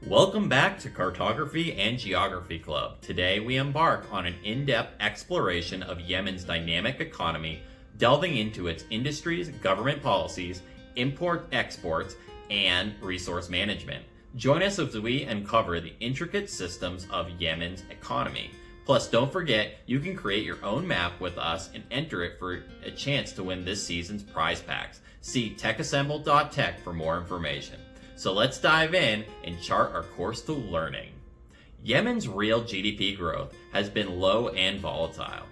Welcome back to Cartography and Geography Club. Today we embark on an in-depth exploration of Yemen's dynamic economy, delving into its industries, government policies, import-exports, and resource management. Join us as we uncover the intricate systems of Yemen's economy. Plus, don't forget, you can create your own map with us and enter it for a chance to win this season's prize packs. See TECHASSEMBLE.TECH for more information. So let's dive in and chart our course to learning. Yemen's real GDP growth has been low and volatile,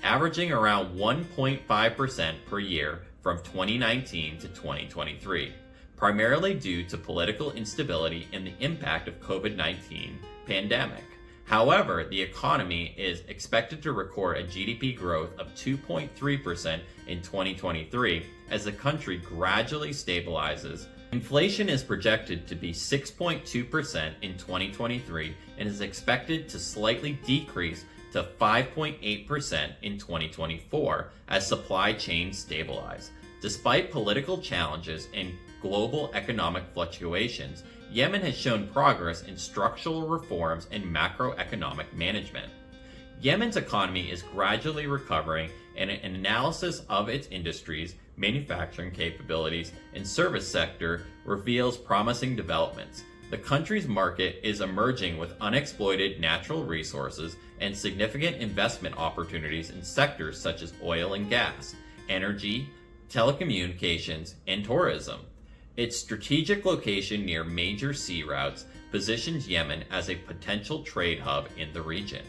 averaging around 1.5% per year from 2019 to 2023, primarily due to political instability and the impact of COVID-19 pandemic. However, the economy is expected to record a GDP growth of 2.3% in 2023 as the country gradually stabilizes. Inflation is projected to be 6.2% in 2023 and is expected to slightly decrease to 5.8% in 2024 as supply chains stabilize. Despite political challenges and global economic fluctuations, Yemen has shown progress in structural reforms and macroeconomic management. Yemen's economy is gradually recovering, and an analysis of its industries, manufacturing capabilities, and service sector reveals promising developments. The country's market is emerging with unexploited natural resources and significant investment opportunities in sectors such as oil and gas, energy, telecommunications, and tourism. Its strategic location near major sea routes positions Yemen as a potential trade hub in the region.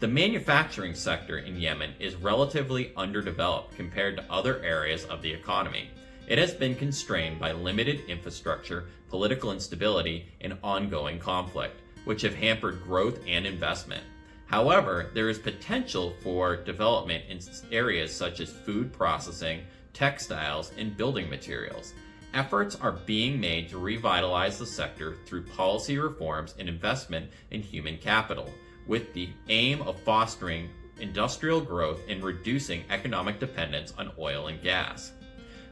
The manufacturing sector in Yemen is relatively underdeveloped compared to other areas of the economy. It has been constrained by limited infrastructure, political instability, and ongoing conflict, which have hampered growth and investment. However, there is potential for development in areas such as food processing, textiles, and building materials. Efforts are being made to revitalize the sector through policy reforms and investment in human capital, with the aim of fostering industrial growth and reducing economic dependence on oil and gas.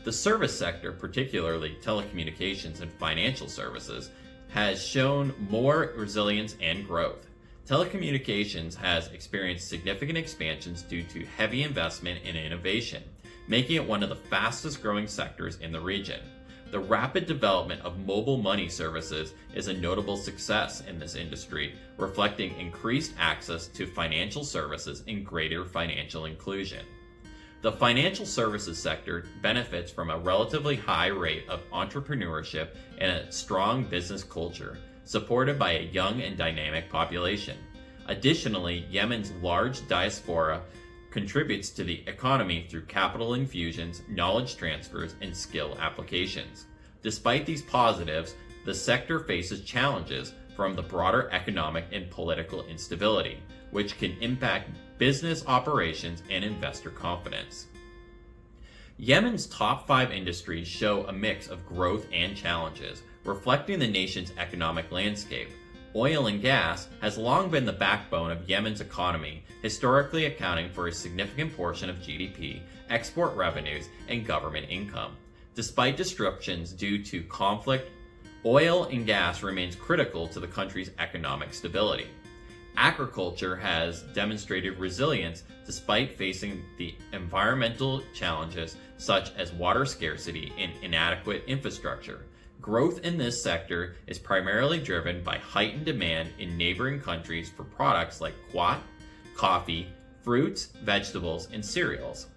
The service sector, particularly telecommunications and financial services, has shown more resilience and growth. Telecommunications has experienced significant expansions due to heavy investment in innovation, making it one of the fastest growing sectors in the region. The rapid development of mobile money services is a notable success in this industry, reflecting increased access to financial services and greater financial inclusion. The financial services sector benefits from a relatively high rate of entrepreneurship and a strong business culture, supported by a young and dynamic population. Additionally, Yemen's large diaspora contributes to the economy through capital infusions, knowledge transfers, and skill applications. Despite these positives, the sector faces challenges from the broader economic and political instability, which can impact business operations and investor confidence. Yemen's top 5 industries show a mix of growth and challenges, reflecting the nation's economic landscape. Oil and gas has long been the backbone of Yemen's economy, historically accounting for a significant portion of GDP, export revenues, and government income. Despite disruptions due to conflict, oil and gas remains critical to the country's economic stability. Agriculture has demonstrated resilience despite facing the environmental challenges such as water scarcity and inadequate infrastructure. Growth in this sector is primarily driven by heightened demand in neighboring countries for products like quat, coffee, fruits, vegetables, and cereals.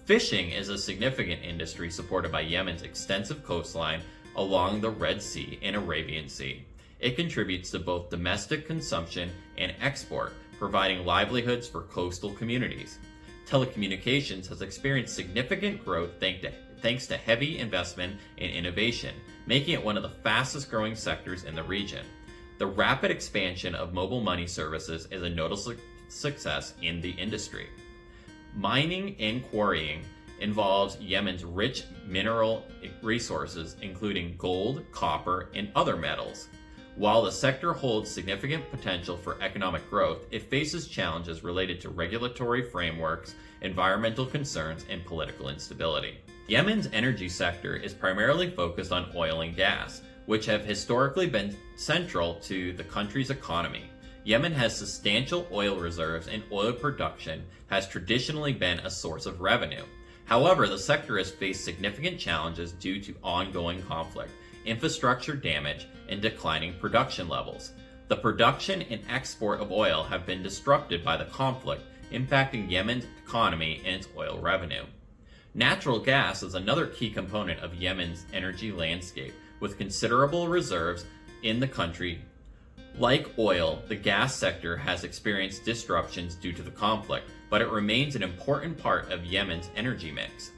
Fishing is a significant industry supported by Yemen's extensive coastline along the Red Sea and Arabian Sea. It contributes to both domestic consumption and export, providing livelihoods for coastal communities. Telecommunications has experienced significant growth thanks to heavy investment in innovation, making it one of the fastest growing sectors in the region. The rapid expansion of mobile money services is a notable success in the industry. Mining and quarrying involves Yemen's rich mineral resources, including gold, copper, and other metals. While the sector holds significant potential for economic growth, it faces challenges related to regulatory frameworks, environmental concerns, and political instability. Yemen's energy sector is primarily focused on oil and gas, which have historically been central to the country's economy. Yemen has substantial oil reserves, and oil production has traditionally been a source of revenue. However, the sector has faced significant challenges due to ongoing conflict, infrastructure damage, and declining production levels. The production and export of oil have been disrupted by the conflict, impacting Yemen's economy and its oil revenue. Natural gas is another key component of Yemen's energy landscape, with considerable reserves in the country. Like oil, the gas sector has experienced disruptions due to the conflict, but it remains an important part of Yemen's energy mix.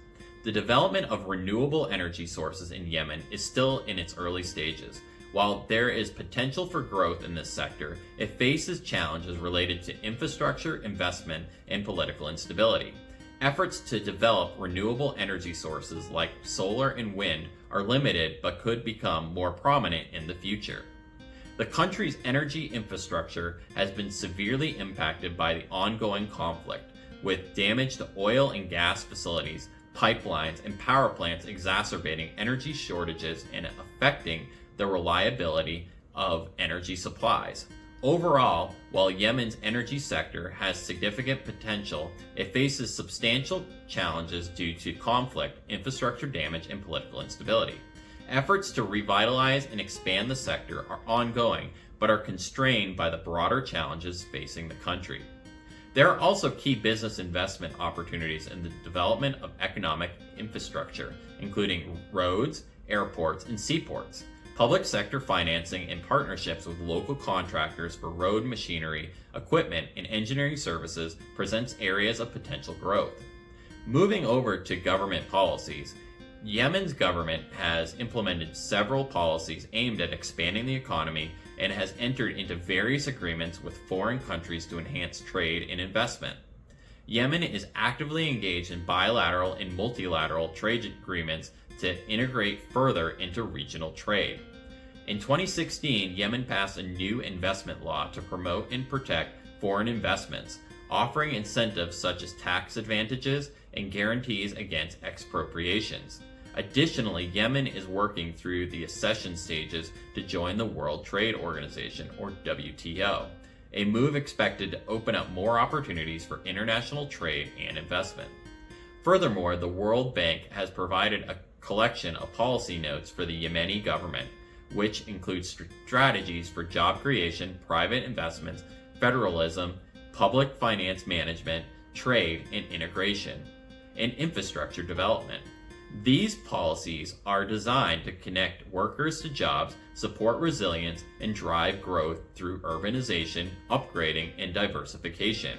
The development of renewable energy sources in Yemen is still in its early stages. While there is potential for growth in this sector, it faces challenges related to infrastructure, investment, and political instability. Efforts to develop renewable energy sources like solar and wind are limited but could become more prominent in the future. The country's energy infrastructure has been severely impacted by the ongoing conflict, with damage to oil and gas facilities, pipelines, and power plants exacerbating energy shortages and affecting the reliability of energy supplies. Overall, while Yemen's energy sector has significant potential, it faces substantial challenges due to conflict, infrastructure damage, and political instability. Efforts to revitalize and expand the sector are ongoing, but are constrained by the broader challenges facing the country. There are also key business investment opportunities in the development of economic infrastructure, including roads, airports, and seaports. Public sector financing and partnerships with local contractors for road machinery, equipment, and engineering services presents areas of potential growth. Moving over to government policies, Yemen's government has implemented several policies aimed at expanding the economy and has entered into various agreements with foreign countries to enhance trade and investment. Yemen is actively engaged in bilateral and multilateral trade agreements to integrate further into regional trade. In 2016, Yemen passed a new investment law to promote and protect foreign investments, offering incentives such as tax advantages and guarantees against expropriations. Additionally, Yemen is working through the accession stages to join the World Trade Organization, or WTO, a move expected to open up more opportunities for international trade and investment. Furthermore, the World Bank has provided a collection of policy notes for the Yemeni government, which includes strategies for job creation, private investments, federalism, public finance management, trade and integration, and infrastructure development. These policies are designed to connect workers to jobs, support resilience, and drive growth through urbanization, upgrading, and diversification.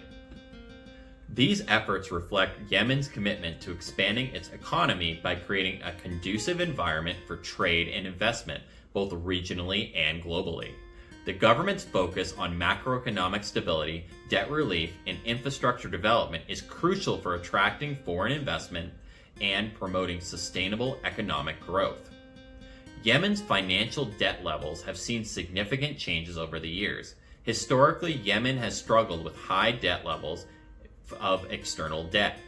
These efforts reflect Yemen's commitment to expanding its economy by creating a conducive environment for trade and investment, both regionally and globally. The government's focus on macroeconomic stability, debt relief, and infrastructure development is crucial for attracting foreign investment and promoting sustainable economic growth. Yemen's financial debt levels have seen significant changes over the years. Historically, Yemen has struggled with high debt levels of external debt.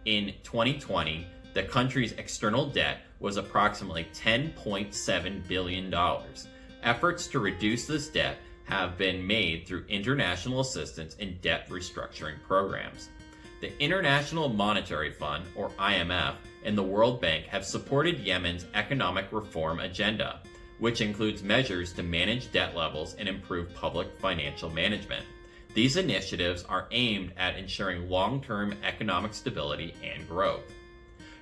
In 2020, the country's external debt was approximately $10.7 billion. Efforts to reduce this debt have been made through international assistance and debt restructuring programs. The International Monetary Fund, or IMF, and the World Bank have supported Yemen's economic reform agenda, which includes measures to manage debt levels and improve public financial management. These initiatives are aimed at ensuring long-term economic stability and growth.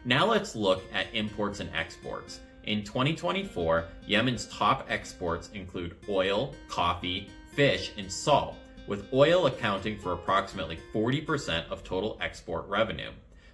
Now let's look at imports and exports. In 2024, Yemen's top exports include oil, coffee, fish, and salt, with oil accounting for approximately 40% of total export revenue.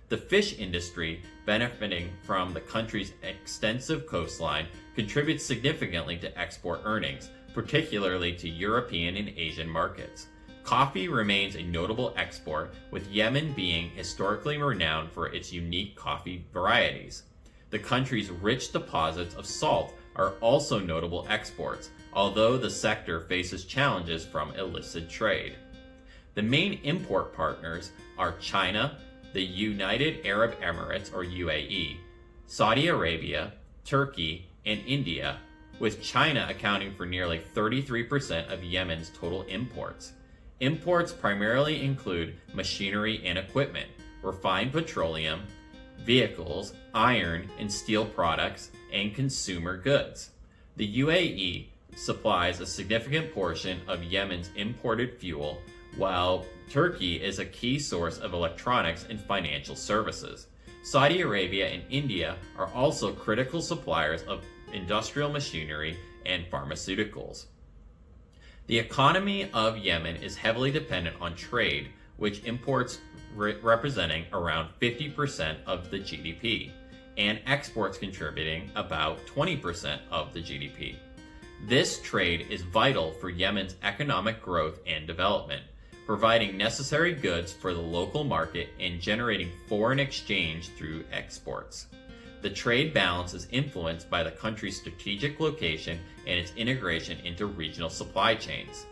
The fish industry, benefiting from the country's extensive coastline, contributes significantly to export earnings, particularly to European and Asian markets. Coffee remains a notable export, with Yemen being historically renowned for its unique coffee varieties. The country's rich deposits of salt are also notable exports, although the sector faces challenges from illicit trade. The main import partners are China, the United Arab Emirates or UAE, Saudi Arabia, Turkey, and India. with China accounting for nearly 33% of Yemen's total imports. Imports primarily include machinery and equipment, refined petroleum, vehicles, iron and steel products, and consumer goods. The UAE supplies a significant portion of Yemen's imported fuel, while Turkey is a key source of electronics and financial services. Saudi Arabia and India are also critical suppliers of industrial machinery and pharmaceuticals. The economy of Yemen is heavily dependent on trade, which imports representing around 50% of the GDP, and exports contributing about 20% of the GDP. This trade is vital for Yemen's economic growth and development, providing necessary goods for the local market and generating foreign exchange through exports. The trade balance is influenced by the country's strategic location and its integration into regional supply chains.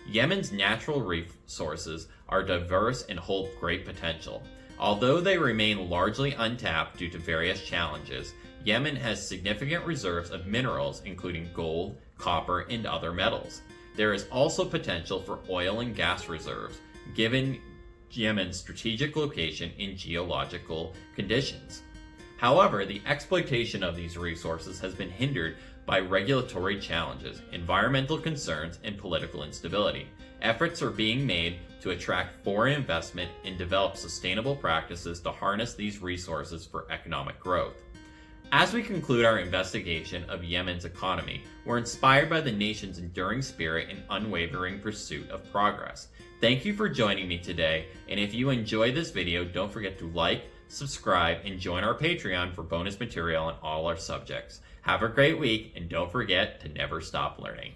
Yemen's natural resources are diverse and hold great potential. Although they remain largely untapped due to various challenges, Yemen has significant reserves of minerals including gold, copper, and other metals. There is also potential for oil and gas reserves, given Yemen's strategic location in geological conditions. However, the exploitation of these resources has been hindered by regulatory challenges, environmental concerns, and political instability. Efforts are being made to attract foreign investment and develop sustainable practices to harness these resources for economic growth. As we conclude our investigation of Yemen's economy, we're inspired by the nation's enduring spirit and unwavering pursuit of progress. Thank you for joining me today, and if you enjoyed this video, don't forget to like, subscribe, and join our Patreon for bonus material on all our subjects. Have a great week, and don't forget to never stop learning.